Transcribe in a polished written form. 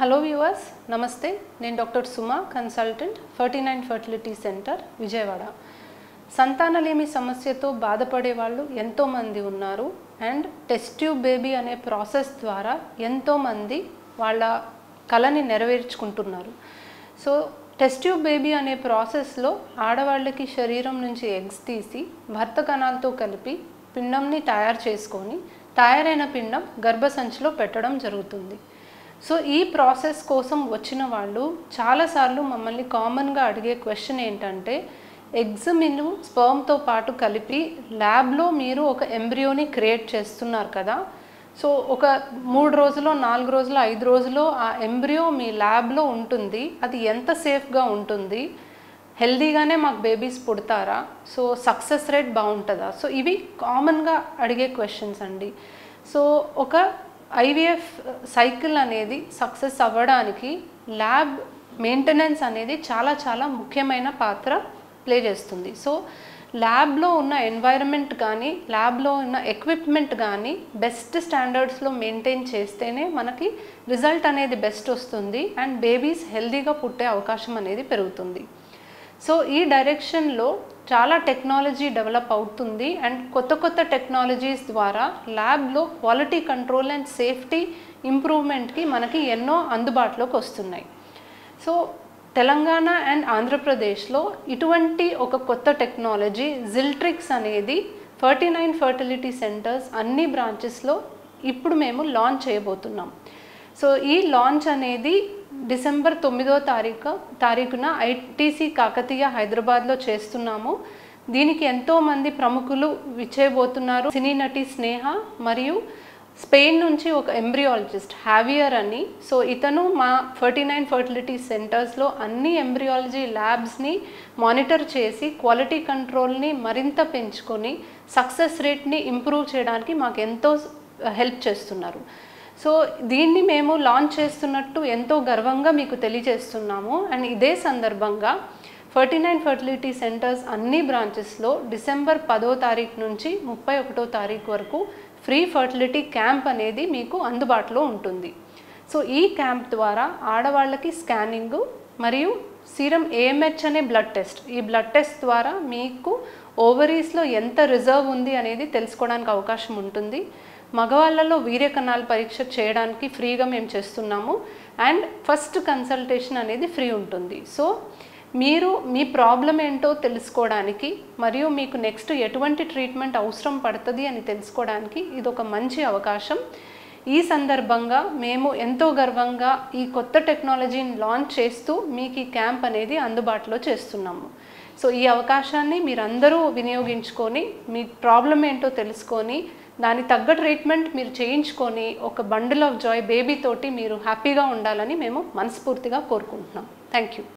Hello viewers, నమస్తే. నేను doctor సుమా, consultant 49 fertility centre, Vijayawada. సంతానలేమి సమస్యతో బాధపడే వాళ్ళు ఎంతోమంది ఉన్నారు. అండ్ టెస్ట్ ట్యూబ్ బేబీ అనే ప్రాసెస్ ద్వారా ఎంతోమంది వాళ్ళ కలని నెరవేర్చుకుంటున్నారు. సో టెస్ట్ ట్యూబ్ బేబీ అనే ప్రాసెస్లో ఆడవాళ్ళకి శరీరం నుంచి ఎగ్స్ తీసి భర్త కణాలతో కలిపి పిండంని తయారు చేసుకొని తయారైన పిండం గర్భసంచిలో పెట్టడం జరుగుతుంది. సో ఈ ప్రాసెస్ కోసం వచ్చిన వాళ్ళు చాలాసార్లు మమ్మల్ని కామన్గా అడిగే క్వశ్చన్ ఏంటంటే, ఎగ్స్ మీరు స్పర్మ్తో పాటు కలిపి ల్యాబ్లో మీరు ఒక ఎంబ్రియోని క్రియేట్ చేస్తున్నారు కదా, సో ఒక 3 రోజులో 4 రోజులో 5 రోజులో ఆ ఎంబ్రియో మీ ల్యాబ్లో ఉంటుంది, అది ఎంత సేఫ్గా ఉంటుంది, హెల్దీగానే మాకు బేబీస్ పుడతారా, సో సక్సెస్ రేట్ బాగుంటుందా? సో ఇవి కామన్గా అడిగే క్వశ్చన్స్ అండి. సో ఒక ఐవీఎఫ్ సైకిల్ అనేది సక్సెస్ అవ్వడానికి ల్యాబ్ మెయింటెనెన్స్ అనేది చాలా ముఖ్యమైన పాత్ర ప్లే చేస్తుంది. సో ల్యాబ్లో ఉన్న ఎన్వైరన్మెంట్ కానీ ల్యాబ్లో ఉన్న ఎక్విప్మెంట్ కానీ బెస్ట్ స్టాండర్డ్స్లో మెయింటైన్ చేస్తేనే మనకి రిజల్ట్ అనేది బెస్ట్ వస్తుంది అండ్ బేబీస్ హెల్దీగా పుట్టే అవకాశం అనేది పెరుగుతుంది. సో ఈ డైరెక్షన్లో చాలా టెక్నాలజీ డెవలప్ అవుతుంది అండ్ కొత్త టెక్నాలజీస్ ద్వారా ల్యాబ్లో క్వాలిటీ కంట్రోల్ అండ్ సేఫ్టీ ఇంప్రూవ్మెంట్కి మనకి ఎన్నో అందుబాటులోకి వస్తున్నాయి. సో తెలంగాణ అండ్ ఆంధ్రప్రదేశ్లో ఇటువంటి ఒక కొత్త టెక్నాలజీ జిల్ట్రిక్స్ అనేది 49 ఫర్టిలిటీ సెంటర్స్ అన్ని బ్రాంచెస్లో ఇప్పుడు మేము లాంచ్ చేయబోతున్నాం. సో ఈ లాంచ్ అనేది డిసెంబర్ 9వ తారీఖున ఐటీసీ కాకతీయ హైదరాబాద్లో చేస్తున్నాము. దీనికి ఎంతోమంది ప్రముఖులు విచ్చేయబోతున్నారు. సినీ నటి స్నేహ మరియు స్పెయిన్ నుంచి ఒక ఎంబ్రియాలజిస్ట్ హ్యావియర్ అని. సో ఇతను మా 49 ఫర్టిలిటీ సెంటర్స్లో అన్ని ఎంబ్రియాలజీ ల్యాబ్స్ని మానిటర్ చేసి క్వాలిటీ కంట్రోల్ని మరింత పెంచుకొని సక్సెస్ రేట్ని ఇంప్రూవ్ చేయడానికి మాకు ఎంతో హెల్ప్ చేస్తున్నారు. సో దీన్ని మేము లాంచ్ చేస్తున్నట్టు ఎంతో గర్వంగా మీకు తెలియజేస్తున్నాము. అండ్ ఇదే సందర్భంగా 49 ఫర్టిలిటీ సెంటర్స్ అన్ని బ్రాంచెస్లో డిసెంబర్ 10వ తారీఖు నుంచి 31వ తారీఖు వరకు ఫ్రీ ఫర్టిలిటీ క్యాంప్ అనేది మీకు అందుబాటులో ఉంటుంది. సో ఈ క్యాంప్ ద్వారా ఆడవాళ్ళకి స్కానింగు మరియు సీరం AMH అనే బ్లడ్ టెస్ట్, ఈ బ్లడ్ టెస్ట్ ద్వారా మీకు ఓవరీస్లో ఎంత రిజర్వ్ ఉంది అనేది తెలుసుకోవడానికి అవకాశం ఉంటుంది. మగవాళ్ళలో వీర్య కణాల పరీక్ష చేయడానికి ఫ్రీగా మేము చేస్తున్నాము అండ్ ఫస్ట్ కన్సల్టేషన్ అనేది ఫ్రీ ఉంటుంది. సో మీరు మీ ప్రాబ్లం ఏంటో తెలుసుకోవడానికి మరియు మీకు నెక్స్ట్ ఎటువంటి ట్రీట్మెంట్ అవసరం పడుతుంది అని తెలుసుకోవడానికి ఇది ఒక మంచి అవకాశం. ఈ సందర్భంగా మేము ఎంతో గర్వంగా ఈ కొత్త టెక్నాలజీని లాంచ్ చేస్తూ మీకు ఈ క్యాంప్ అనేది అందుబాటులో చేస్తున్నాము. సో ఈ అవకాశాన్ని మీరందరూ వినియోగించుకొని మీ ప్రాబ్లం ఏంటో తెలుసుకొని దానికి తగ్గ ట్రీట్మెంట్ మీరు చేయించుకొని ఒక బండిల్ ఆఫ్ జాయ్ బేబీ తోటి మీరు హ్యాపీగా ఉండాలని మేము మనస్ఫూర్తిగా కోరుకుంటున్నాం. Thank you.